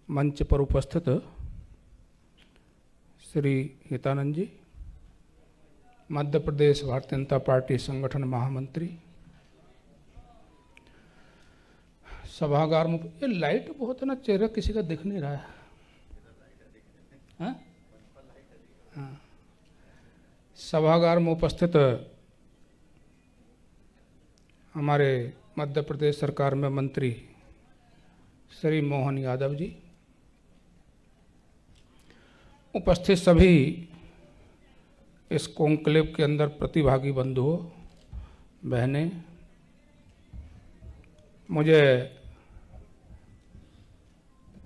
मंच पर उपस्थित श्री हितानंद जी, मध्य प्रदेश भारतीय जनता पार्टी संगठन महामंत्री, सभागार में ये लाइट बहुत है ना, चेहरा किसी का दिख नहीं रहा है। हाँ? हाँ। सभागार में उपस्थित हमारे मध्य प्रदेश सरकार में मंत्री श्री मोहन यादव जी, उपस्थित सभी इस कॉन्क्लेव के अंदर प्रतिभागी बंधुओं बहनें, मुझे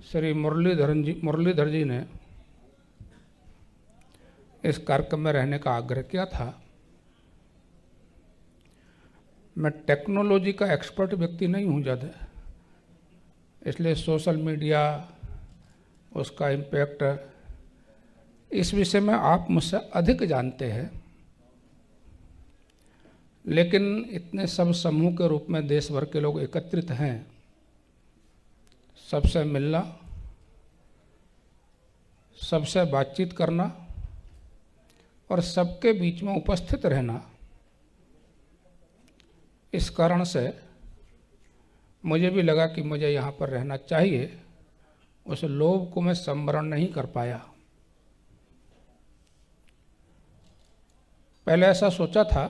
श्री मुरलीधर जी ने इस कार्यक्रम में रहने का आग्रह किया था। मैं टेक्नोलॉजी का एक्सपर्ट व्यक्ति नहीं हूँ ज़्यादा, इसलिए सोशल मीडिया, उसका इम्पैक्ट, इस विषय में आप मुझसे अधिक जानते हैं। लेकिन इतने सब समूह के रूप में देश भर के लोग एकत्रित हैं, सबसे मिलना, सबसे बातचीत करना और सबके बीच में उपस्थित रहना, इस कारण से मुझे भी लगा कि मुझे यहाँ पर रहना चाहिए। उस लोभ को मैं संवरण नहीं कर पाया। पहले ऐसा सोचा था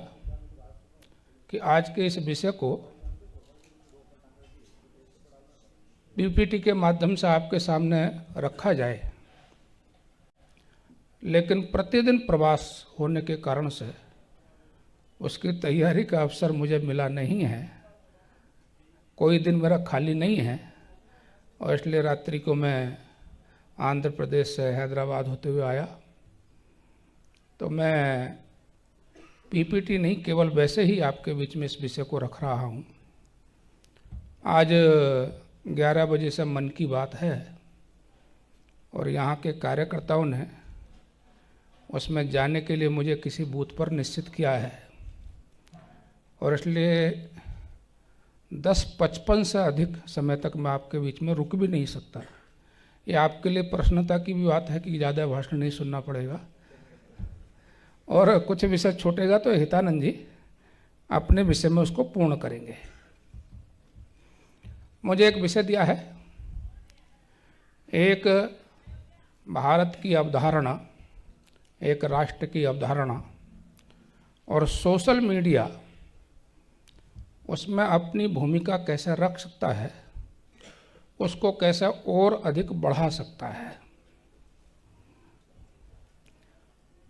कि आज के इस विषय को पीपीटी के माध्यम से आपके सामने रखा जाए, लेकिन प्रतिदिन प्रवास होने के कारण से उसकी तैयारी का अवसर मुझे मिला नहीं है। कोई दिन मेरा खाली नहीं है और इसलिए रात्रि को मैं आंध्र प्रदेश से हैदराबाद होते हुए आया। तो मैं पीपीटी नहीं, केवल वैसे ही आपके बीच में इस विषय को रख रहा हूँ। आज 11 बजे से मन की बात है और यहाँ के कार्यकर्ताओं ने उसमें जाने के लिए मुझे किसी बूथ पर निश्चित किया है और इसलिए 10:55 से अधिक समय तक मैं आपके बीच में रुक भी नहीं सकता। ये आपके लिए प्रसन्नता की भी बात है कि ज़्यादा भाषण नहीं सुनना पड़ेगा और कुछ विषय छूटेगा तो हितानंद जी अपने विषय में उसको पूर्ण करेंगे। मुझे एक विषय दिया है, एक भारत की अवधारणा, एक राष्ट्र की अवधारणा और सोशल मीडिया उसमें अपनी भूमिका कैसे रख सकता है, उसको कैसे और अधिक बढ़ा सकता है।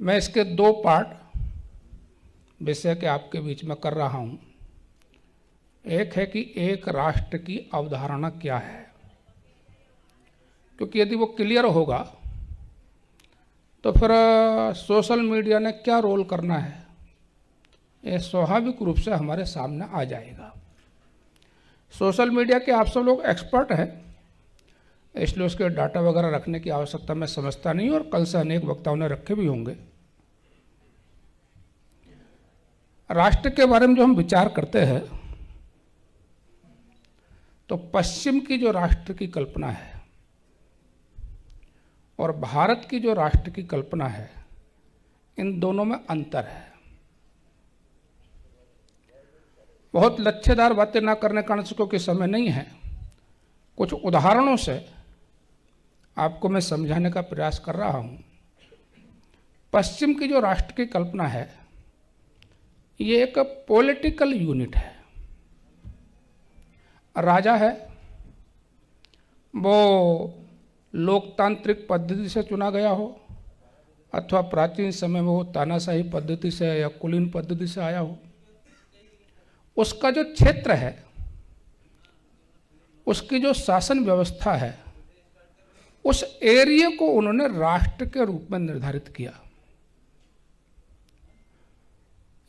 मैं इसके 2 पार्ट विषय के आपके बीच में कर रहा हूँ। एक है कि एक राष्ट्र की अवधारणा क्या है, क्योंकि यदि वो क्लियर होगा तो फिर सोशल मीडिया ने क्या रोल करना है, ये स्वाभाविक रूप से हमारे सामने आ जाएगा। सोशल मीडिया के आप सब लोग एक्सपर्ट हैं, इसलिए उसके डाटा वगैरह रखने की आवश्यकता मैं समझता नहीं और कल से अनेक वक्ताओं ने रखे भी होंगे। राष्ट्र के बारे में जो हम विचार करते हैं तो पश्चिम की जो राष्ट्र की कल्पना है और भारत की जो राष्ट्र की कल्पना है, इन दोनों में अंतर है। बहुत लच्छेदार बातें ना करने का क्योंकि समय नहीं है, कुछ उदाहरणों से आपको मैं समझाने का प्रयास कर रहा हूँ। पश्चिम की जो राष्ट्र की कल्पना है, ये एक पॉलिटिकल यूनिट है। राजा है, वो लोकतांत्रिक पद्धति से चुना गया हो अथवा प्राचीन समय में वो तानाशाही पद्धति से या कुलीन पद्धति से आया हो, उसका जो क्षेत्र है, उसकी जो शासन व्यवस्था है, उस एरिया को उन्होंने राष्ट्र के रूप में निर्धारित किया।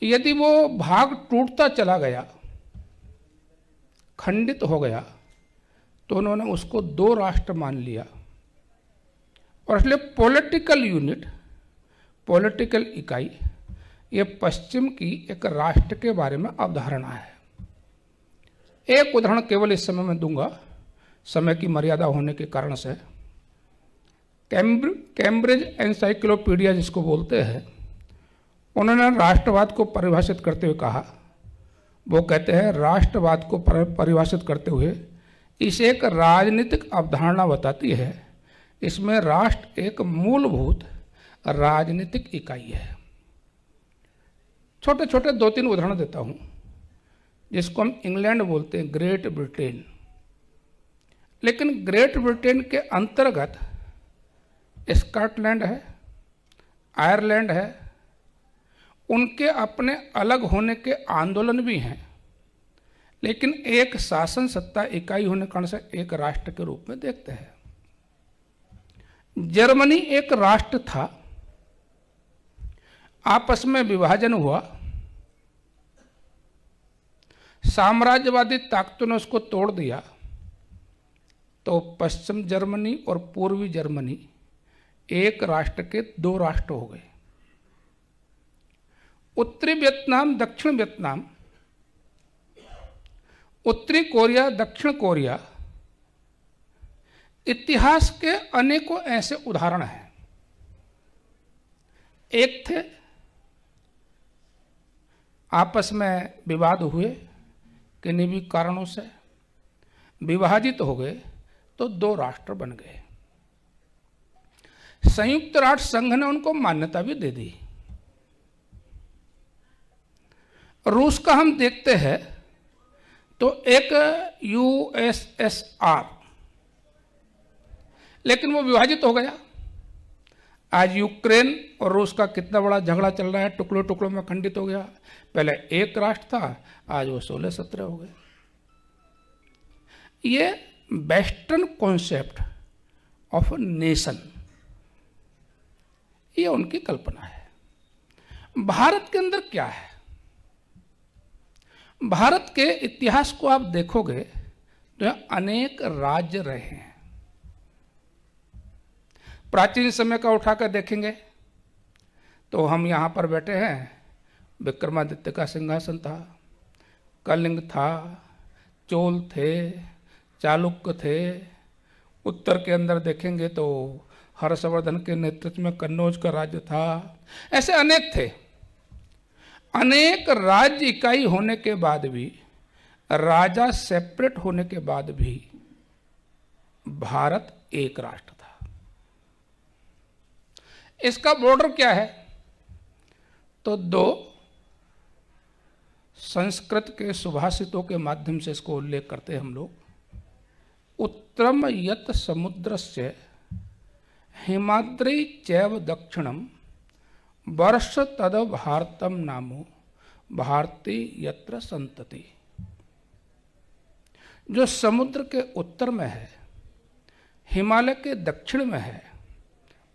यदि वो भाग टूटता चला गया, खंडित हो गया, तो उन्होंने उसको 2 राष्ट्र मान लिया और इसलिए पॉलिटिकल यूनिट, पॉलिटिकल इकाई, ये पश्चिम की एक राष्ट्र के बारे में अवधारणा है। एक उदाहरण केवल इस समय में दूंगा, समय की मर्यादा होने के कारण से। कैम्ब्रिज एनसाइक्लोपीडिया जिसको बोलते हैं, उन्होंने राष्ट्रवाद को परिभाषित करते हुए कहा, वो कहते हैं राष्ट्रवाद को परिभाषित करते हुए इसे एक राजनीतिक अवधारणा बताती है। इसमें राष्ट्र एक मूलभूत राजनीतिक इकाई है। छोटे छोटे 2-3 उदाहरण देता हूं, जिसको हम इंग्लैंड बोलते हैं, ग्रेट ब्रिटेन। लेकिन ग्रेट ब्रिटेन के अंतर्गत स्कॉटलैंड है, आयरलैंड है, उनके अपने अलग होने के आंदोलन भी हैं, लेकिन एक शासन सत्ता इकाई होने के कारण से एक राष्ट्र के रूप में देखते हैं। जर्मनी एक राष्ट्र था, आपस में विभाजन हुआ, साम्राज्यवादी ताकतों ने उसको तोड़ दिया, तो पश्चिम जर्मनी और पूर्वी जर्मनी एक राष्ट्र के 2 राष्ट्र हो गए। उत्तरी वियतनाम, दक्षिण वियतनाम, उत्तरी कोरिया, दक्षिण कोरिया, इतिहास के अनेकों ऐसे उदाहरण हैं। एक थे, आपस में विवाद हुए, किन्हीं भी कारणों से विभाजित हो गए, तो 2 राष्ट्र बन गए। संयुक्त राष्ट्र संघ ने उनको मान्यता भी दे दी। रूस का हम देखते हैं तो एक यूएसएसआर, लेकिन वो विभाजित हो गया। आज यूक्रेन और रूस का कितना बड़ा झगड़ा चल रहा है, टुकड़ों टुकड़ों में खंडित हो गया। पहले एक राष्ट्र था, आज वो 16-17 हो गए। ये वेस्टर्न कॉन्सेप्ट ऑफ नेशन, ये उनकी कल्पना है। भारत के अंदर क्या है? भारत के इतिहास को आप देखोगे तो यहाँ अनेक राज्य रहे हैं। प्राचीन समय का उठाकर देखेंगे तो हम यहाँ पर बैठे हैं, विक्रमादित्य का सिंहासन था, कलिंग था, चोल थे, चालुक्य थे। उत्तर के अंदर देखेंगे तो हर्षवर्धन के नेतृत्व में कन्नौज का राज्य था। ऐसे अनेक थे। अनेक राज्य इकाई होने के बाद भी, राजा सेपरेट होने के बाद भी भारत एक राष्ट्र था। इसका बॉर्डर क्या है? तो 2 संस्कृत के सुभाषितों के माध्यम से इसको उल्लेख करते हैं हम लोग। उत्तरम यत समुद्रस्य हिमाद्री चैव दक्षिणम वर्ष तद भारतम नामो भारती यत्र संतति। जो समुद्र के उत्तर में है, हिमालय के दक्षिण में है,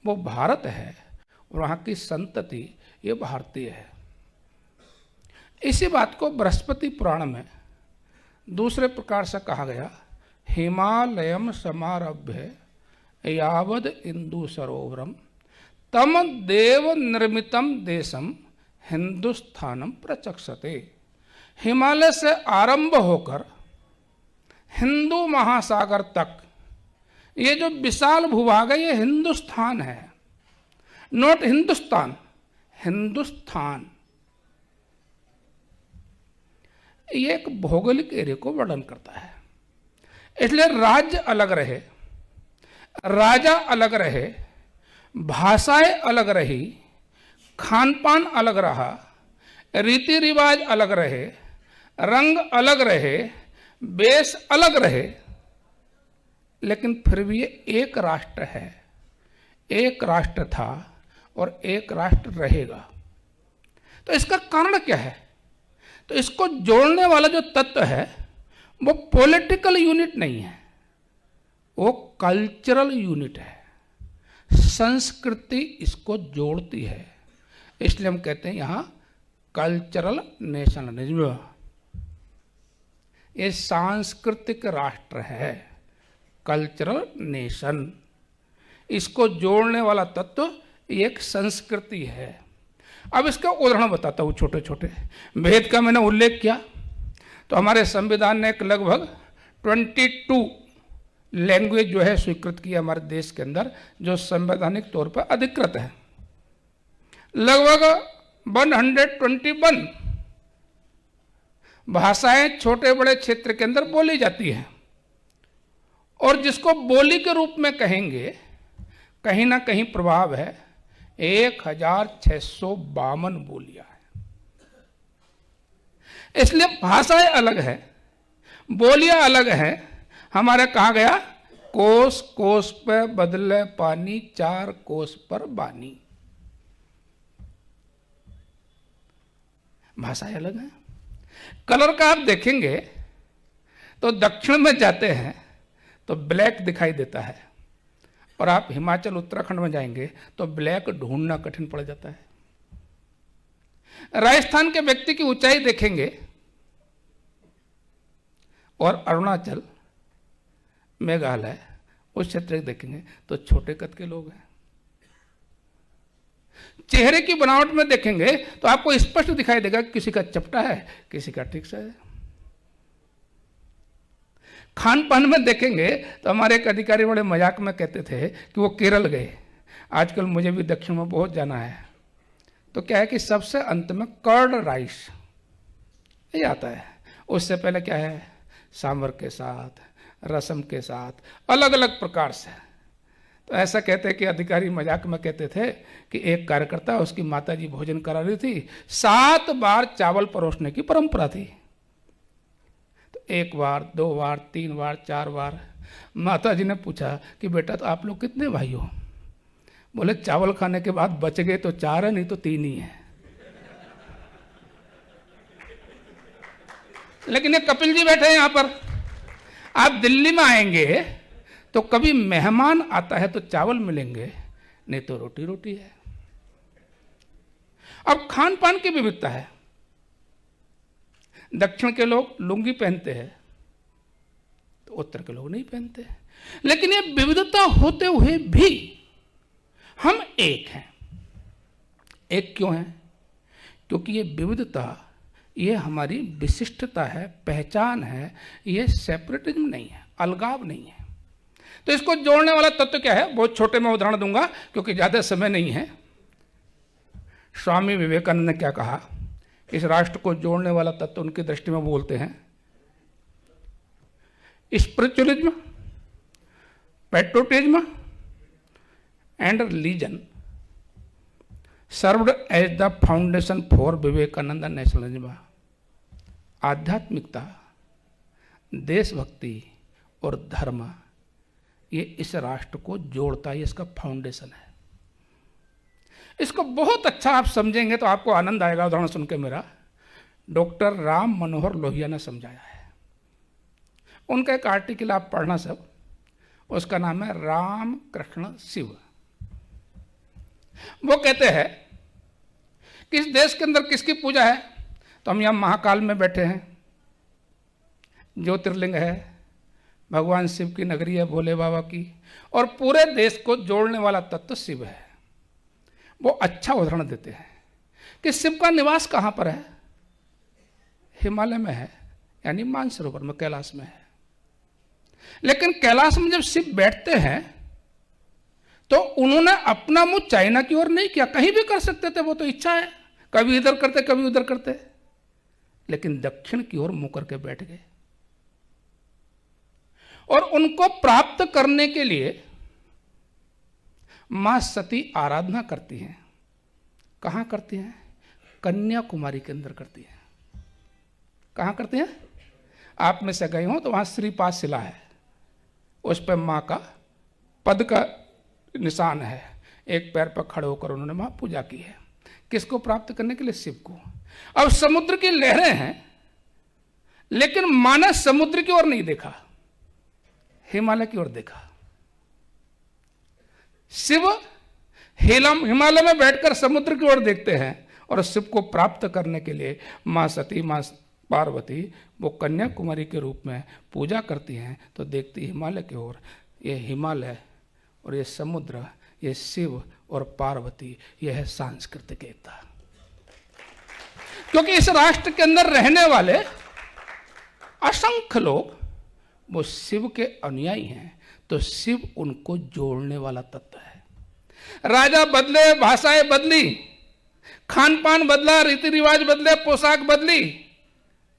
वो भारत है, और वहाँ की संतति ये भारतीय है। इसी बात को बृहस्पति पुराण में दूसरे प्रकार से कहा गया, हिमालयम समारभ्य यावद इंदु सरोवरम तम देव निर्मितम देशम हिंदुस्थानम प्रचक्षते। हिमालय से आरंभ होकर हिंदू महासागर तक ये जो विशाल भूभाग है, ये हिंदुस्तान है, नॉट हिंदुस्तान, हिंदुस्तान। ये एक भौगोलिक एरिया को वर्णन करता है। इसलिए राज्य अलग रहे, राजा अलग रहे, भाषाएं अलग रही, खान पान अलग रहा, रीति रिवाज अलग रहे, रंग अलग रहे, वेश अलग रहे, लेकिन फिर भी ये एक राष्ट्र है, एक राष्ट्र था और एक राष्ट्र रहेगा। तो इसका कारण क्या है? तो इसको जोड़ने वाला जो तत्व है वो पॉलिटिकल यूनिट नहीं है, वो कल्चरल यूनिट है। संस्कृति इसको जोड़ती है, इसलिए हम कहते हैं यहां कल्चरल नेशनलिज्म। ये सांस्कृतिक राष्ट्र है, कल्चरल नेशन। इसको जोड़ने वाला तत्व एक संस्कृति है। अब इसका उदाहरण बताता हूँ छोटे छोटे। भेद का मैंने उल्लेख किया तो हमारे संविधान ने एक लगभग 22 लैंग्वेज जो है स्वीकृत की हमारे देश के अंदर, जो संवैधानिक तौर पर अधिकृत है। लगभग 121 भाषाएं छोटे बड़े क्षेत्र के अंदर बोली जाती हैं, और जिसको बोली के रूप में कहेंगे, कहीं ना कहीं प्रभाव है 1652 बोलियां हैं। इसलिए भाषाएं अलग है, बोलियां अलग हैं। हमारे कहा गया, कोस कोस पे बदले पानी, 4 कोस पर बानी। भाषाएं अलग हैं। कलर का आप देखेंगे तो दक्षिण में जाते हैं तो ब्लैक दिखाई देता है, और आप हिमाचल उत्तराखंड में जाएंगे तो ब्लैक ढूंढना कठिन पड़ जाता है। राजस्थान के व्यक्ति की ऊंचाई देखेंगे और अरुणाचल, मेघालय उस क्षेत्र देखेंगे तो छोटे कद के लोग हैं। चेहरे की बनावट में देखेंगे तो आपको स्पष्ट दिखाई देगा कि किसी का चपटा है, किसी का ठीक से है। खान पान में देखेंगे तो हमारे एक अधिकारी बड़े मजाक में कहते थे कि वो केरल गए। आजकल मुझे भी दक्षिण में बहुत जाना है, तो क्या है कि सबसे अंत में कर्ड राइस ये आता है। उससे पहले क्या है, सांभर के साथ, रसम के साथ, अलग अलग प्रकार से। तो ऐसा कहते हैं कि अधिकारी मजाक में कहते थे कि एक कार्यकर्ता, उसकी माताजी भोजन करा रही थी, 7 बार चावल परोसने की परंपरा थी। तो 1 बार, 2 बार, 3 बार, 4 बार। माताजी ने पूछा कि बेटा तो आप लोग कितने भाई हो? बोले चावल खाने के बाद बच गए तो 4 है, नहीं तो 3 ही है। लेकिन ये कपिल जी बैठे हैं यहाँ पर। आप दिल्ली में आएंगे तो कभी मेहमान आता है तो चावल मिलेंगे, नहीं तो रोटी रोटी है। अब खान पान की विविधता है। दक्षिण के लोग लुंगी पहनते हैं तो उत्तर के लोग नहीं पहनते। लेकिन ये विविधता होते हुए भी हम एक हैं। एक क्यों है? क्योंकि ये विविधता, ये हमारी विशिष्टता है, पहचान है। ये सेपरेटिज्म नहीं है, अलगाव नहीं है। तो इसको जोड़ने वाला तत्व क्या है? बहुत छोटे में उदाहरण दूंगा क्योंकि ज्यादा समय नहीं है। स्वामी विवेकानंद ने क्या कहा? इस राष्ट्र को जोड़ने वाला तत्व उनकी दृष्टि में बोलते हैं spiritualism, patriotism and religion served as the foundation for Vivekananda nationalism. आध्यात्मिकता, देशभक्ति और धर्म, ये इस राष्ट्र को जोड़ता है, इसका फाउंडेशन है। इसको बहुत अच्छा आप समझेंगे तो आपको आनंद आएगा। उदाहरण सुन के मेरा, डॉक्टर राम मनोहर लोहिया ने समझाया है। उनका एक आर्टिकल आप पढ़ना सब, उसका नाम है राम कृष्ण शिव। वो कहते हैं कि इस देश के अंदर किसकी पूजा है? तो हम यहाँ महाकाल में बैठे हैं, ज्योतिर्लिंग है, भगवान शिव की नगरी है, भोले बाबा की, और पूरे देश को जोड़ने वाला तत्व शिव है। वो अच्छा उदाहरण देते हैं कि शिव का निवास कहाँ पर है? हिमालय में है, यानी मानसरोवर में, कैलाश में है। लेकिन कैलाश में जब शिव बैठते हैं तो उन्होंने अपना मुंह चाइना की ओर नहीं किया। कहीं भी कर सकते थे, वो तो इच्छा है, कभी इधर करते कभी उधर करते, लेकिन दक्षिण की ओर मुंह करके बैठ गए। और उनको प्राप्त करने के लिए मां सती आराधना करती हैं। कहां करती हैं? कन्याकुमारी के अंदर करती हैं। कहां करती हैं? आप में से गए हो तो वहां श्रीपाद शिला है, उस पर मां का पद का निशान है। एक पैर पर खड़े होकर उन्होंने वहां पूजा की है। किसको प्राप्त करने के लिए? शिव को। अब समुद्र की लहरें हैं, लेकिन मां ने समुद्र की ओर नहीं देखा, हिमालय की ओर देखा। शिव हिमालय में बैठकर समुद्र की ओर देखते हैं, और शिव को प्राप्त करने के लिए मां सती, मां पार्वती वो कन्याकुमारी के रूप में पूजा करती हैं। तो देखती हिमालय की ओर। ये हिमालय और ये समुद्र, ये शिव और पार्वती, यह है सांस्कृतिक एकता। क्योंकि इस राष्ट्र के अंदर रहने वाले असंख्य लोग वो शिव के अनुयायी हैं, तो शिव उनको जोड़ने वाला तत्व है। राजा बदले, भाषाएं बदली, खान पान बदला, रीति रिवाज बदले, पोशाक बदली,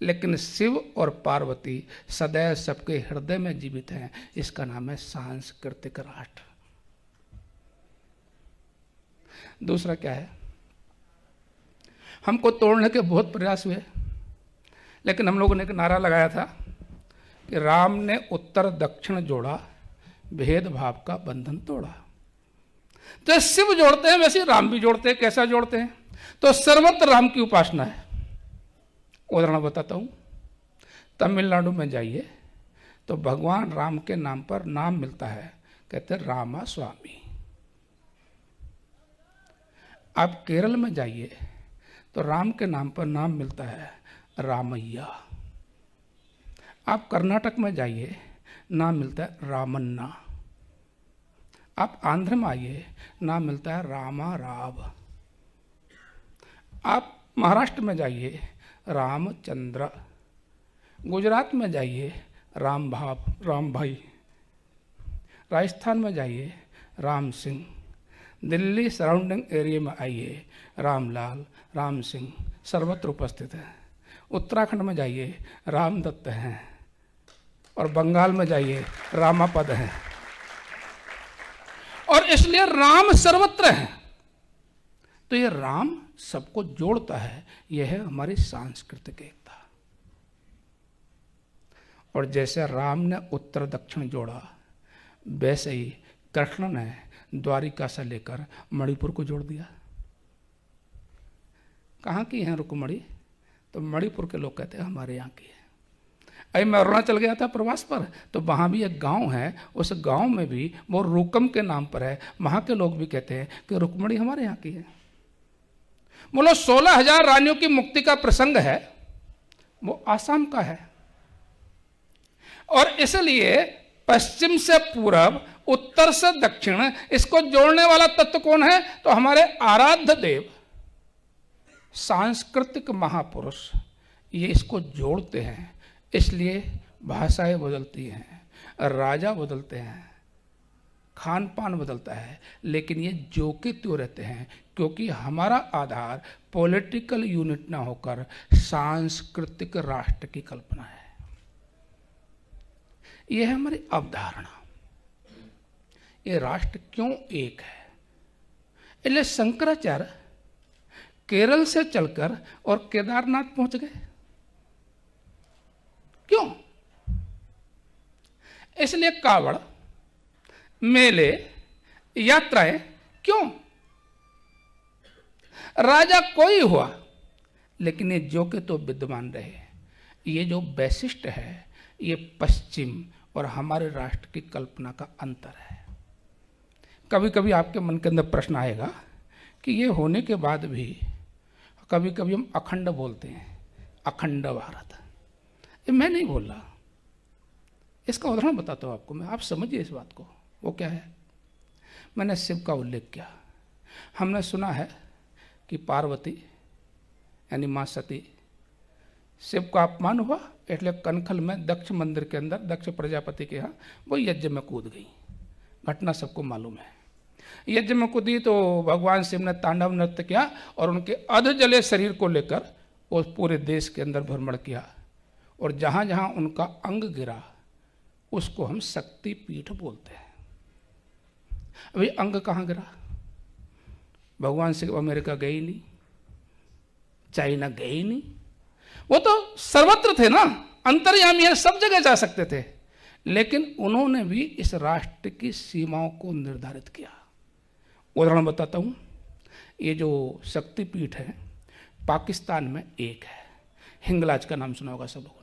लेकिन शिव और पार्वती सदैव सबके हृदय में जीवित हैं। इसका नाम है सांस्कृतिक राष्ट्र। दूसरा क्या है, हमको तोड़ने के बहुत प्रयास हुए, लेकिन हम लोगों ने एक नारा लगाया था कि राम ने उत्तर दक्षिण जोड़ा, भेदभाव का बंधन तोड़ा। तो शिव जोड़ते हैं, वैसे राम भी जोड़ते हैं। कैसा जोड़ते हैं? तो सर्वत्र राम की उपासना है। उदाहरण बताता हूं। तमिलनाडु में जाइए तो भगवान राम के नाम पर नाम मिलता है, कहते हैं रामा स्वामी। आप केरल में जाइए तो राम के नाम पर नाम मिलता है रामैया। आप कर्नाटक में जाइए, नाम मिलता है रामन्ना। आप आंध्र में आइए, नाम मिलता है रामा राव। आप महाराष्ट्र में जाइए, रामचंद्र। गुजरात में जाइए, राम भाई। राजस्थान में जाइए, राम सिंह। दिल्ली सराउंडिंग एरिया में आइए, रामलाल, राम सिंह सर्वत्र उपस्थित हैं। उत्तराखंड में जाइए, रामदत्त हैं, और बंगाल में जाइए, रामापद हैं। और इसलिए राम सर्वत्र है। तो ये राम सबको जोड़ता है। यह है हमारी सांस्कृतिक एकता। और जैसे राम ने उत्तर दक्षिण जोड़ा, वैसे ही कृष्ण ने द्वारिका से लेकर मणिपुर को जोड़ दिया। कहाँ की है रुक्मणी? तो मणिपुर के लोग कहते हैं हमारे यहाँ की है। अभी मैं अरुणाचल गया था प्रवास पर, तो वहाँ भी एक गांव है। उस गांव में भी वो रुकम के नाम पर है। वहाँ के लोग भी कहते हैं कि रुक्मणी हमारे यहाँ की है। बोलो 16,000 रानियों की मुक्ति का प्रसंग है, वो आसाम का है। और इसलिए पश्चिम से पूर्व, उत्तर से दक्षिण, इसको जोड़ने वाला तत्व कौन है? तो हमारे आराध्य देव, सांस्कृतिक महापुरुष, ये इसको जोड़ते हैं। इसलिए भाषाएं बदलती हैं, राजा बदलते हैं, खान पान बदलता है, लेकिन ये जो के त्यों रहते हैं, क्योंकि हमारा आधार पॉलिटिकल यूनिट ना होकर सांस्कृतिक राष्ट्र की कल्पना है। यह है हमारी अवधारणा। ये राष्ट्र क्यों एक है? इसलिए शंकराचार्य केरल से चलकर और केदारनाथ पहुंच गए। क्यों? इसलिए कावड़, मेले, यात्राएं क्यों? राजा कोई हुआ, लेकिन ये जो के तो विद्यमान रहे। ये जो वैशिष्ट है, ये पश्चिम और हमारे राष्ट्र की कल्पना का अंतर है। कभी कभी आपके मन के अंदर प्रश्न आएगा कि ये होने के बाद भी कभी कभी हम अखंड बोलते हैं, अखंड भारत। ये मैं नहीं बोल रहा, इसका उदाहरण बताता हूँ आपको मैं, आप समझिए इस बात को। वो क्या है? मैंने शिव का उल्लेख किया। हमने सुना है कि पार्वती यानी माँ सती, शिव का अपमान हुआ, इसलिए कनखल में दक्ष मंदिर के अंदर, दक्ष प्रजापति के यहाँ वो यज्ञ में कूद गई। घटना सबको मालूम है। यज्ञ में कूदी तो भगवान शिव ने तांडव नृत्य किया और उनके अध जले शरीर को लेकर वो पूरे देश के अंदर भ्रमण किया, और जहाँ जहाँ उनका अंग गिरा उसको हम शक्ति पीठ बोलते हैं। अभी अंग कहाँ गिरा? भगवान शिव अमेरिका गए ही नहीं, चाइना गए ही नहीं, वो तो सर्वत्र थे ना, अंतर्यामी है, सब जगह जा सकते थे। लेकिन उन्होंने भी इस राष्ट्र की सीमाओं को निर्धारित किया। उदाहरण बताता हूँ। ये जो शक्तिपीठ है पाकिस्तान में एक है, हिंगलाज का नाम सुना होगा सब लोगों ने।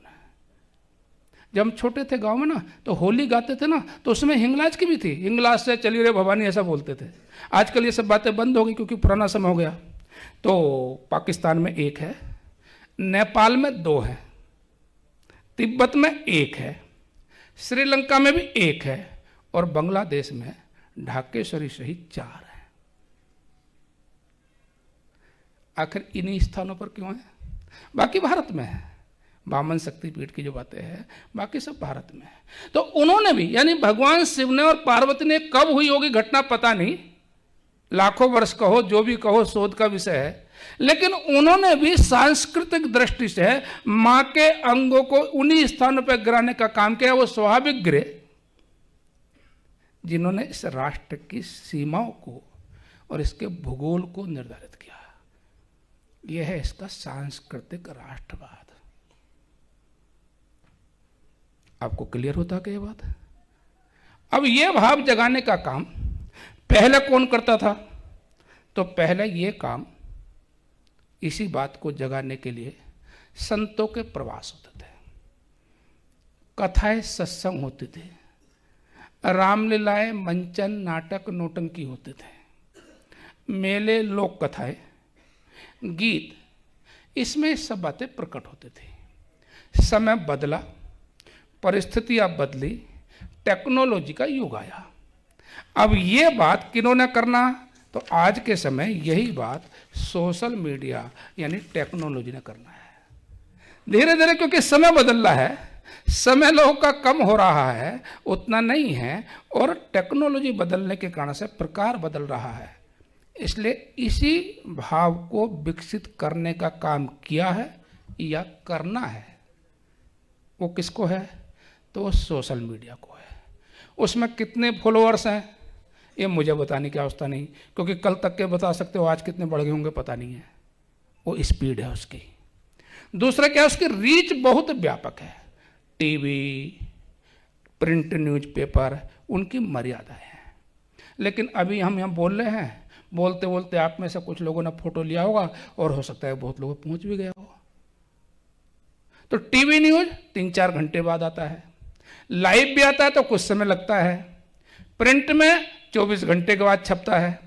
जब हम छोटे थे गांव में ना, तो होली गाते थे ना, तो उसमें हिंगलाज की भी थी। हिंगलाज से चली रे भवानी, ऐसा बोलते थे। आजकल ये सब बातें बंद हो गई क्योंकि पुराना समय हो गया। तो पाकिस्तान में एक है, नेपाल में 2 है, तिब्बत में 1 है, श्रीलंका में भी 1 है, और बांग्लादेश में ढाकेश्वरी सहित 4 है। आखिर इन्हीं स्थानों पर क्यों है? बाकी भारत में है, वामन शक्तिपीठ की जो बातें हैं, बाकी सब भारत में है। तो उन्होंने भी, यानी भगवान शिव ने और पार्वती ने, कब हुई होगी घटना पता नहीं, लाखों वर्ष कहो, जो भी कहो, शोध का विषय है, लेकिन उन्होंने भी सांस्कृतिक दृष्टि से मां के अंगों को उन्हीं स्थानों पर गिराने का काम किया। वो स्वाभाविक गिरे जिन्होंने इस राष्ट्र की सीमाओं को और इसके भूगोल को निर्धारित किया। यह है इसका सांस्कृतिक राष्ट्रवाद। आपको क्लियर होता क्या ये बात? अब यह भाव जगाने का काम पहले कौन करता था? तो पहले यह काम, इसी बात को जगाने के लिए संतों के प्रवास होते थे, कथाएं सत्संग होते थे, रामलीलाएं, मंचन, नाटक, नौटंकी होते थे, मेले, लोक कथाएं, गीत, इसमें सब बातें प्रकट होती थी। समय बदला, परिस्थितियां बदली, टेक्नोलॉजी का युग आया। अब ये बात किन्होंने करना? तो आज के समय यही बात सोशल मीडिया यानी टेक्नोलॉजी ने करना है। धीरे धीरे, क्योंकि समय बदल रहा है, समय लोगों का कम हो रहा है, उतना नहीं है, और टेक्नोलॉजी बदलने के कारण से प्रकार बदल रहा है, इसलिए इसी भाव को विकसित करने का काम किया है या करना है। वो किसको है? तो सोशल मीडिया को है। उसमें कितने फॉलोअर्स हैं ये मुझे बताने की आवश्यकता नहीं, क्योंकि कल तक के बता सकते हो, आज कितने बढ़ गए होंगे पता नहीं है। वो स्पीड है उसकी। दूसरा क्या है? उसकी रीच बहुत व्यापक है। टीवी, प्रिंट न्यूज़पेपर, उनकी मर्यादा है। लेकिन अभी हम यहाँ बोल रहे हैं, बोलते बोलते आप में से कुछ लोगों ने फोटो लिया होगा और हो सकता है बहुत लोगों पहुंच भी गया हो। तो टीवी न्यूज 3-4 घंटे बाद आता है, लाइव भी आता है तो कुछ समय लगता है, प्रिंट में 24 घंटे के बाद छपता है,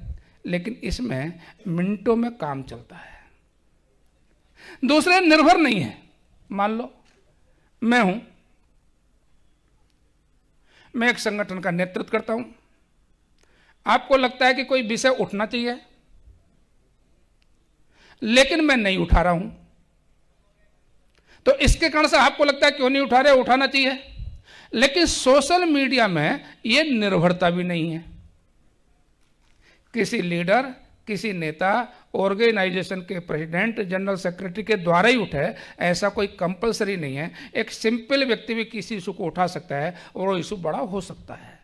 लेकिन इसमें मिनटों में काम चलता है। दूसरे निर्भर नहीं है। मान लो मैं एक संगठन का नेतृत्व करता हूं, आपको लगता है कि कोई विषय उठना चाहिए, लेकिन मैं नहीं उठा रहा हूं, तो इसके कारण से आपको लगता है क्यों नहीं उठा रहे, उठाना चाहिए। लेकिन सोशल मीडिया में यह निर्भरता भी नहीं है। किसी लीडर, किसी नेता, ऑर्गेनाइजेशन के प्रेसिडेंट, जनरल सेक्रेटरी के द्वारा ही उठे, ऐसा कोई कंपलसरी नहीं है। एक सिंपल व्यक्ति भी किसी इशू को उठा सकता है और वो इशू बड़ा हो सकता है,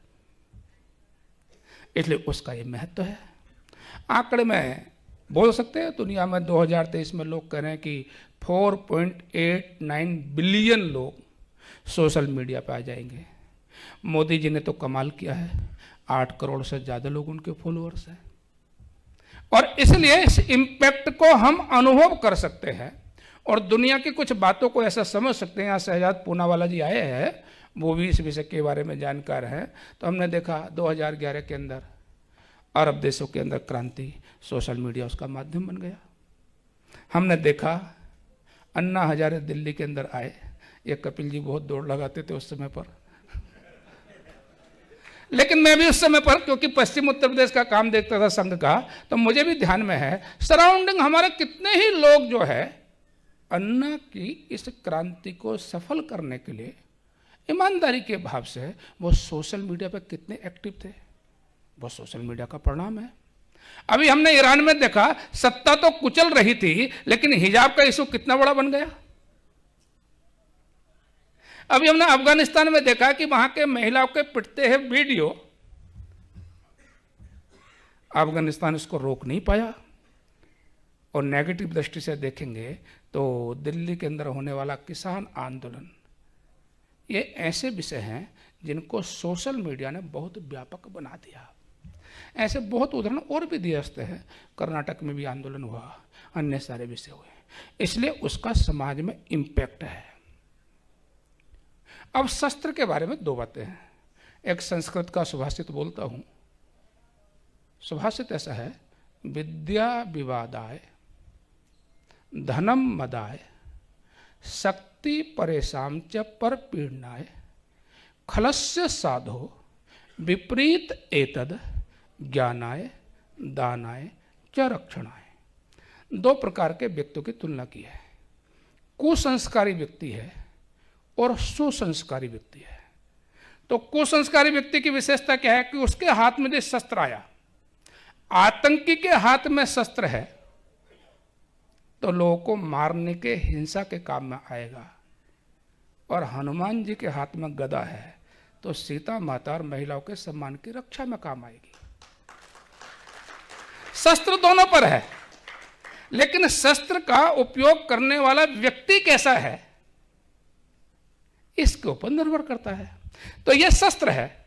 इसलिए उसका ये महत्व है। आंकड़े में बोल सकते हैं, दुनिया में 2023 में लोग कह रहे हैं कि 4.89 बिलियन लोग सोशल मीडिया पे आ जाएंगे। मोदी जी ने तो कमाल किया है, 8 करोड़ से ज़्यादा लोग उनके फॉलोअर्स हैं, और इसलिए इस इम्पैक्ट को हम अनुभव कर सकते हैं और दुनिया की कुछ बातों को ऐसा समझ सकते हैं। यहाँ शहजाद पूनावाला जी आए हैं, वो भी इस विषय के बारे में जानकार हैं। तो हमने देखा 2011 के अंदर अरब देशों के अंदर क्रांति, सोशल मीडिया उसका माध्यम बन गया। हमने देखा अन्ना हजारे दिल्ली के अंदर आए, ये कपिल जी बहुत दौड़ लगाते थे उस समय पर, लेकिन मैं भी उस समय पर, क्योंकि पश्चिम उत्तर प्रदेश का काम देखता था संघ का, तो मुझे भी ध्यान में है सराउंडिंग हमारे कितने ही लोग जो है अन्ना की इस क्रांति को सफल करने के लिए ईमानदारी के भाव से वो सोशल मीडिया पर कितने एक्टिव थे। वो सोशल मीडिया का परिणाम है। अभी हमने ईरान में देखा, सत्ता तो कुचल रही थी, लेकिन हिजाब का इशू कितना बड़ा बन गया। अभी हमने अफगानिस्तान में देखा कि वहां के महिलाओं के पिटते हैं वीडियो, अफगानिस्तान इसको रोक नहीं पाया। और नेगेटिव दृष्टि से देखेंगे तो दिल्ली के अंदर होने वाला किसान आंदोलन, ये ऐसे विषय हैं जिनको सोशल मीडिया ने बहुत व्यापक बना दिया। ऐसे बहुत उदाहरण और भी दिए जाते हैं। कर्नाटक में भी आंदोलन हुआ, अन्य सारे विषय हुए, इसलिए उसका समाज में इम्पैक्ट है। अब शस्त्र के बारे में 2 बातें हैं। एक संस्कृत का सुभाषित बोलता हूं। सुभाषित ऐसा है, विद्या विवादाय धनम मदाय शक्ति परेशान च पर पीड़नाय खलस्य साधो विपरीत एतद ज्ञानाय दानाय च रक्षणाय। 2 प्रकार के व्यक्तियों की तुलना की है। कुसंस्कारी व्यक्ति है और सुसंस्कारी व्यक्ति है। तो कुसंस्कारी व्यक्ति की विशेषता क्या है कि उसके हाथ में जो शस्त्र आया, आतंकी के हाथ में शस्त्र है तो लोगों को मारने के, हिंसा के काम में आएगा, और हनुमान जी के हाथ में गदा है तो सीता माता और महिलाओं के सम्मान की रक्षा में काम आएगी। शस्त्र दोनों पर है, लेकिन शस्त्र का उपयोग करने वाला व्यक्ति कैसा है इसके ऊपर निर्भर करता है। तो यह शस्त्र है,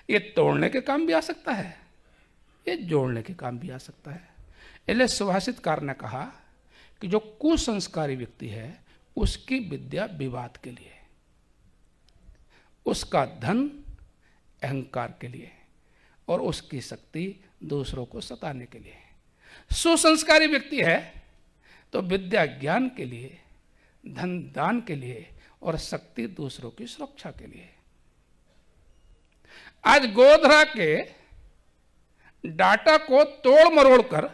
ये तोड़ने के काम भी आ सकता है, ये जोड़ने के काम भी आ सकता है। इसलिए सुभाषितकार ने कहा कि जो कुसंस्कारी व्यक्ति है उसकी विद्या विवाद के लिए, उसका धन अहंकार के लिए, और उसकी शक्ति दूसरों को सताने के लिए। सुसंस्कारी व्यक्ति है तो विद्या ज्ञान के लिए, धन दान के लिए, और शक्ति दूसरों की सुरक्षा के लिए। आज गोधरा के डाटा को तोड़ मरोड़ कर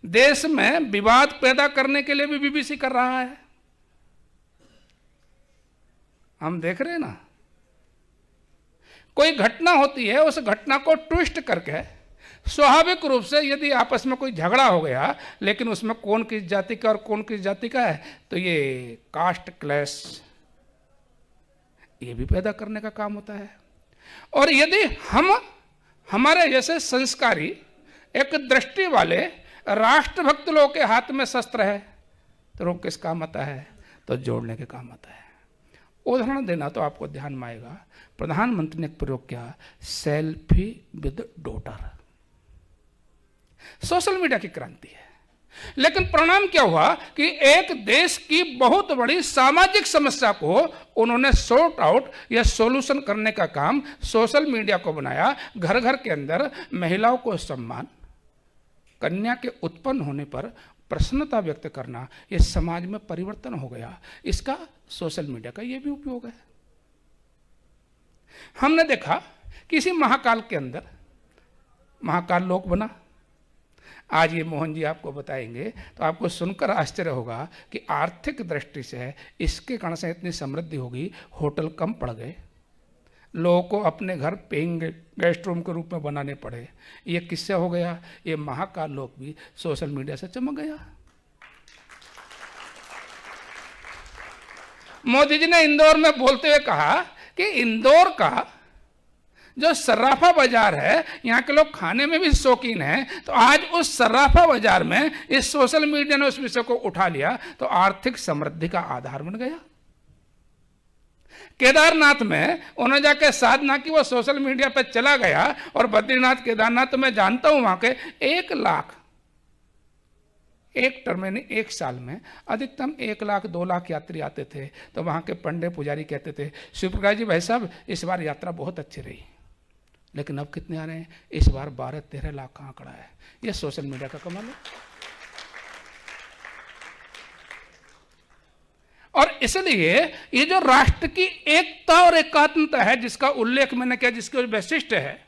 देश में विवाद पैदा करने के लिए भी बीबीसी कर रहा है। हम देख रहे हैं ना, कोई घटना होती है, उस घटना को ट्विस्ट करके स्वाभाविक रूप से यदि आपस में कोई झगड़ा हो गया, लेकिन उसमें कौन किस जाति का और कौन किस जाति का है, तो ये कास्ट क्लैश ये भी पैदा करने का काम होता है। और यदि हमारे जैसे संस्कारी, एक दृष्टि वाले राष्ट्रभक्त लोगों के हाथ में शस्त्र है तो वो किस काम आता है, तो जोड़ने के काम आता है। उदाहरण देना तो आपको ध्यान में आएगा, प्रधानमंत्री ने एक प्रयोग किया, selfie with daughter. Social media की क्रांति है, लेकिन परिणाम क्या हुआ कि एक देश की बहुत बड़ी सामाजिक समस्या को उन्होंने सॉर्ट आउट या सॉल्यूशन करने का काम सोशल मीडिया को बनाया। घर घर के अंदर महिलाओं को सम्मान, कन्या के उत्पन्न होने पर प्रसन्नता व्यक्त करना, यह समाज में परिवर्तन हो गया। इसका सोशल मीडिया का यह भी उपयोग है। हमने देखा किसी महाकाल के अंदर महाकाल लोक बना। आज ये मोहन जी आपको बताएंगे तो आपको सुनकर आश्चर्य होगा कि आर्थिक दृष्टि से इसके कारण से इतनी समृद्धि होगी, होटल कम पड़ गए, लोगों को अपने घर पेइंग गेस्ट रूम के रूप में बनाने पड़े। ये किससे हो गया? ये महाकाल लोक भी सोशल मीडिया से चमक गया। मोदी जी ने इंदौर में बोलते हुए कहा कि इंदौर का जो सर्राफा बाजार है, यहाँ के लोग खाने में भी शौकीन हैं, तो आज उस सर्राफा बाजार में इस सोशल मीडिया ने उस विषय को उठा लिया तो आर्थिक समृद्धि का आधार बन गया। केदारनाथ में उन्होंने जाकर साधना की, वो सोशल मीडिया पर चला गया, और बद्रीनाथ केदारनाथ तो मैं जानता हूं वहां के 1 लाख एक टर्म में एक साल में अधिकतम 1 लाख 2 लाख यात्री आते थे। तो वहां के पंडे पुजारी कहते थे, शिवप्रकाश जी भाई साहब इस बार यात्रा बहुत अच्छी रही, लेकिन अब कितने आ रहे हैं? इस बार 12-13 लाख का आंकड़ा है। यह सोशल मीडिया का कमाल है। और इसलिए ये जो राष्ट्र की एकता और एकात्मता है, जिसका उल्लेख मैंने किया, जिसके वैशिष्ट है,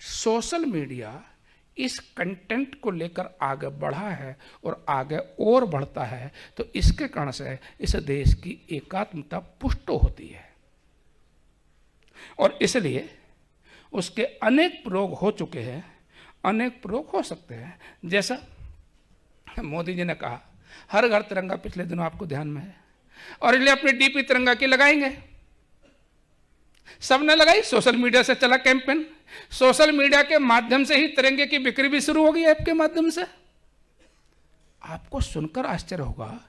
सोशल मीडिया इस कंटेंट को लेकर आगे बढ़ा है और आगे और बढ़ता है। तो इसके कारण से इस देश की एकात्मता पुष्ट होती है, और इसलिए उसके अनेक प्रयोग हो चुके हैं, अनेक प्रयोग हो सकते हैं। जैसा मोदी जी ने कहा, हर घर तिरंगा पिछले दिनों आपको ध्यान में है, और इसलिए अपनी डीपी तिरंगा की लगाएंगे। सबने लगाई, सोशल मीडिया से चला कैंपेन, सोशल मीडिया के माध्यम से ही तिरंगे की बिक्री भी शुरू हो गई ऐप के माध्यम से। आपको सुनकर आश्चर्य होगा,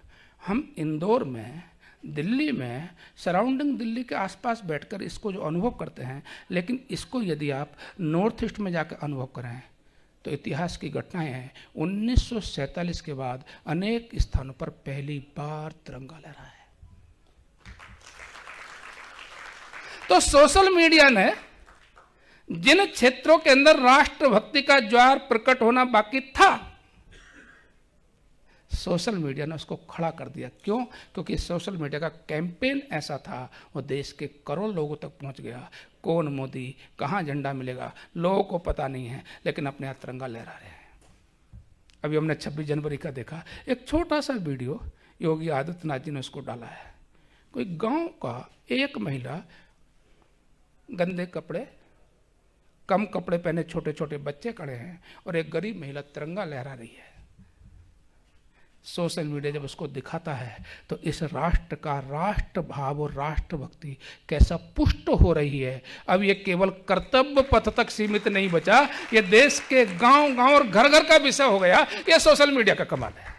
हम इंदौर में, दिल्ली में, सराउंडिंग दिल्ली के आसपास बैठकर इसको जो अनुभव करते हैं, लेकिन इसको यदि आप नॉर्थ ईस्ट में जाकर अनुभव करें तो इतिहास की घटनाएं हैं। 1947 के बाद अनेक स्थानों पर पहली बार तिरंगा लहरा है। तो सोशल मीडिया ने जिन क्षेत्रों के अंदर राष्ट्रभक्ति का ज्वार प्रकट होना बाकी था, सोशल मीडिया ने उसको खड़ा कर दिया। क्यों? क्योंकि सोशल मीडिया का कैंपेन ऐसा था, वो देश के करोड़ लोगों तक पहुंच गया। कौन मोदी, कहां झंडा मिलेगा, लोगों को पता नहीं है, लेकिन अपने यहाँ तिरंगा लहरा रहे हैं। अभी हमने 26 जनवरी का देखा, एक छोटा सा वीडियो योगी आदित्यनाथ जी ने उसको डाला है। कोई गांव का एक महिला गंदे कपड़े, कम कपड़े पहने छोटे छोटे बच्चे खड़े हैं और एक गरीब महिला तिरंगा लहरा रही है। सोशल मीडिया जब उसको दिखाता है तो इस राष्ट्र का राष्ट्र भाव और राष्ट्रभक्ति कैसा पुष्ट हो रही है। अब ये केवल कर्तव्य पथ तक सीमित नहीं बचा, ये देश के गांव गांव और घर घर का विषय हो गया। ये सोशल मीडिया का कमाल है।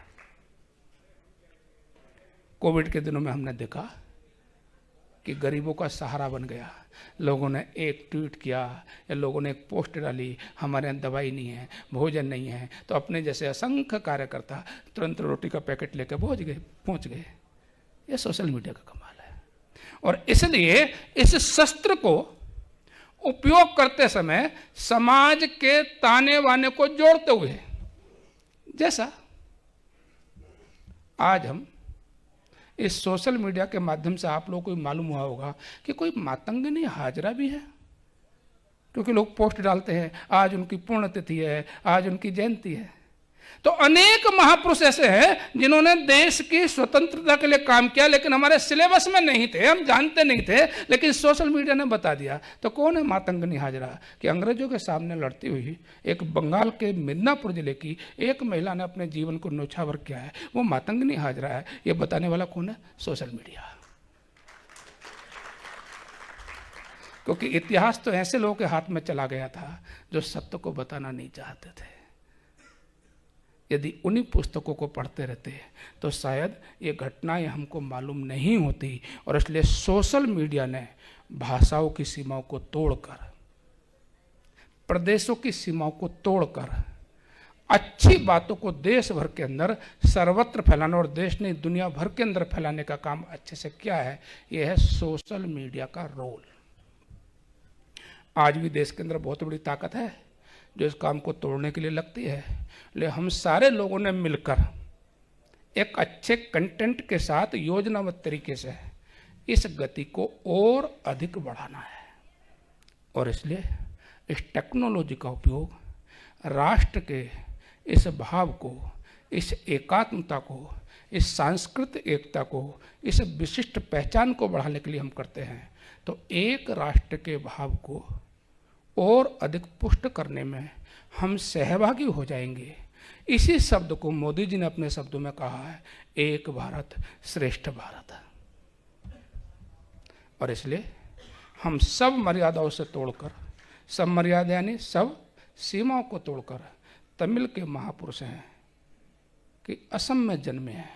कोविड के दिनों में हमने देखा कि गरीबों का सहारा बन गया। लोगों ने एक ट्वीट किया या लोगों ने एक पोस्ट डाली, हमारे यहाँ दवाई नहीं है, भोजन नहीं है, तो अपने जैसे असंख्य कार्यकर्ता तुरंत रोटी का पैकेट लेकर पहुंच गए। ये सोशल मीडिया का कमाल है। और इसलिए इस शस्त्र को उपयोग करते समय समाज के ताने बाने को जोड़ते हुए, जैसा आज हम इस सोशल मीडिया के माध्यम से आप लोगों को मालूम हुआ होगा कि कोई मातंगिनी हाजरा भी है, क्योंकि लोग पोस्ट डालते हैं आज उनकी पुण्यतिथि है, आज उनकी जयंती है। तो अनेक महापुरुष ऐसे हैं जिन्होंने देश की स्वतंत्रता के लिए काम किया, लेकिन हमारे सिलेबस में नहीं थे, हम जानते नहीं थे, लेकिन सोशल मीडिया ने बता दिया। तो कौन है मातंगिनी हाजरा? कि अंग्रेजों के सामने लड़ती हुई एक बंगाल के मिदनापुर जिले की एक महिला ने अपने जीवन को न्योछावर किया है, वो मातंगिनी हाजरा है। ये बताने वाला कौन है? Social media. क्योंकि इतिहास तो ऐसे लोगों के हाथ में चला गया था जो सत्य को बताना नहीं चाहते थे। यदि उन्हीं पुस्तकों को पढ़ते रहते तो शायद ये घटनाएं हमको मालूम नहीं होती। और इसलिए सोशल मीडिया ने भाषाओं की सीमाओं को तोड़कर, प्रदेशों की सीमाओं को तोड़कर अच्छी बातों को देश भर के अंदर सर्वत्र फैलाना, और देश ने दुनिया भर के अंदर फैलाने का काम अच्छे से किया है। यह है सोशल मीडिया का रोल। आज भी देश के अंदर बहुत बड़ी ताकत है जो इस काम को तोड़ने के लिए लगती है। ले हम सारे लोगों ने मिलकर एक अच्छे कंटेंट के साथ योजनाबद्ध तरीके से इस गति को और अधिक बढ़ाना है। और इसलिए इस टेक्नोलॉजी का उपयोग राष्ट्र के इस भाव को, इस एकात्मता को, इस सांस्कृतिक एकता को, इस विशिष्ट पहचान को बढ़ाने के लिए हम करते हैं। तो एक राष्ट्र के भाव को और अधिक पुष्ट करने में हम सहभागी हो जाएंगे। इसी शब्द को मोदी जी ने अपने शब्दों में कहा है, एक भारत श्रेष्ठ भारत। और इसलिए हम सब मर्यादाओं से तोड़कर, सब मर्यादा यानी सब सीमाओं को तोड़कर, तमिल के महापुरुष हैं कि असम में जन्मे हैं,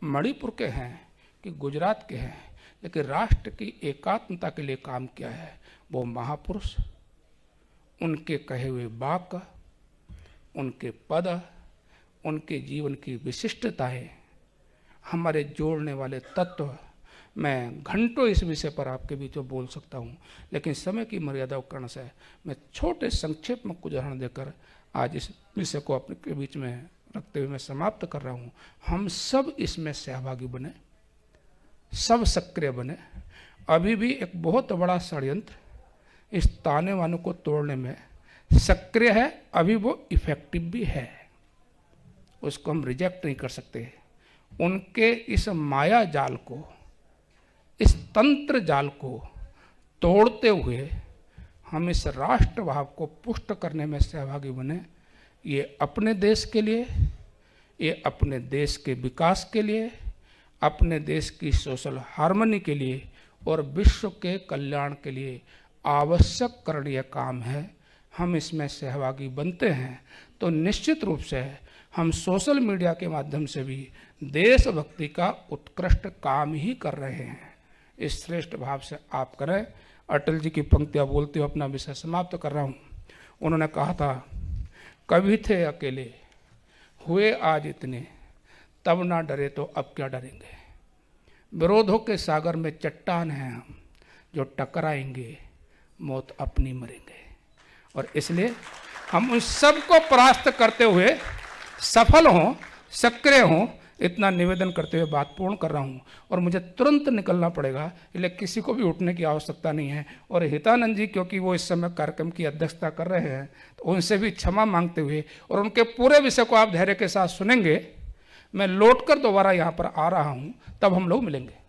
मणिपुर के हैं कि गुजरात के हैं, लेकिन राष्ट्र की एकात्मता के लिए काम किया है वो महापुरुष, उनके कहे हुए वाक्य, उनके पद, उनके जीवन की विशिष्टताएं, हमारे जोड़ने वाले तत्व। मैं घंटों इस विषय पर आपके बीच में बोल सकता हूं, लेकिन समय की मर्यादा के कारण से मैं छोटे संक्षेप में कुछ उदाहरण देकर आज इस विषय को आपके बीच में रखते हुए मैं समाप्त कर रहा हूं। हम सब इसमें सहभागी बने, सब सक्रिय बने। अभी भी एक बहुत बड़ा षड्यंत्र इस ताने वानों को तोड़ने में सक्रिय है, अभी वो इफेक्टिव भी है, उसको हम रिजेक्ट नहीं कर सकते। उनके इस माया जाल को, इस तंत्र जाल को तोड़ते हुए हम इस राष्ट्र भाव को पुष्ट करने में सहभागी बने। ये अपने देश के लिए, ये अपने देश के विकास के लिए, अपने देश की सोशल हार्मनी के लिए और विश्व के कल्याण के लिए आवश्यक करणीय काम है। हम इसमें सहभागी बनते हैं तो निश्चित रूप से हम सोशल मीडिया के माध्यम से भी देशभक्ति का उत्कृष्ट काम ही कर रहे हैं। इस श्रेष्ठ भाव से आप करें। अटल जी की पंक्तियाँ बोलते हुए अपना विषय समाप्त कर रहा हूँ। उन्होंने कहा था, कभी थे अकेले, हुए आज इतने, तब ना डरे तो अब क्या डरेंगे। विरोधों के सागर में चट्टान हैं हम, जो टकराएंगे मौत अपनी मरेंगे। और इसलिए हम उन सब को परास्त करते हुए सफल हों, सक्रिय हों, इतना निवेदन करते हुए बात पूर्ण कर रहा हूँ और मुझे तुरंत निकलना पड़ेगा, इसलिए किसी को भी उठने की आवश्यकता नहीं है। और हितानंद जी क्योंकि वो इस समय कार्यक्रम की अध्यक्षता कर रहे हैं, तो उनसे भी क्षमा मांगते हुए और उनके पूरे विषय को आप धैर्य के साथ सुनेंगे, मैं लौटकर दोबारा यहाँ पर आ रहा हूँ, तब हम लोग मिलेंगे।